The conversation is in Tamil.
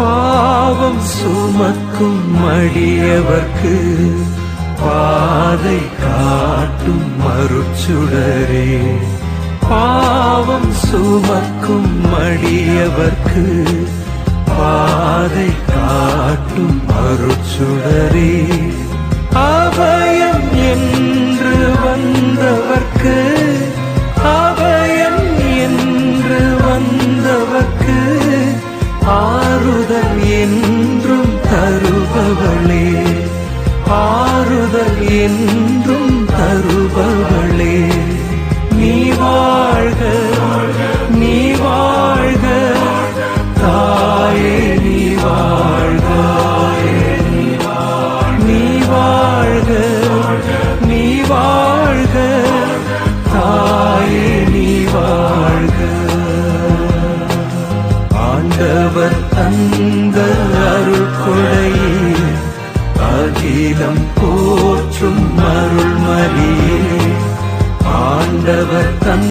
பாவம் சுமக்கும் அடியவர்க்கு பாதை காட்டும் அருட்சுடரே. பாவம் சுமக்கும் அடியவர்க்கு பாதை காட்டும் அருட்சுடரே. அபயம் என்று வந்தவர்க்கு அபயம் என்று வந்தவர்க்கு ஆறுதல் என்றும் தருபவளே. ஆறுதல் என்றும் தருபவளே. நீ வாழ்க நீ வாழ்க தாயே நீ வாழ்க. நீ வாழ்க நீ வாழ்க தாயே நீ வாழ்க. ஆண்டவர் தந்த அருள் கொடையே அகிலம் போற்றும் அருள் மரியே.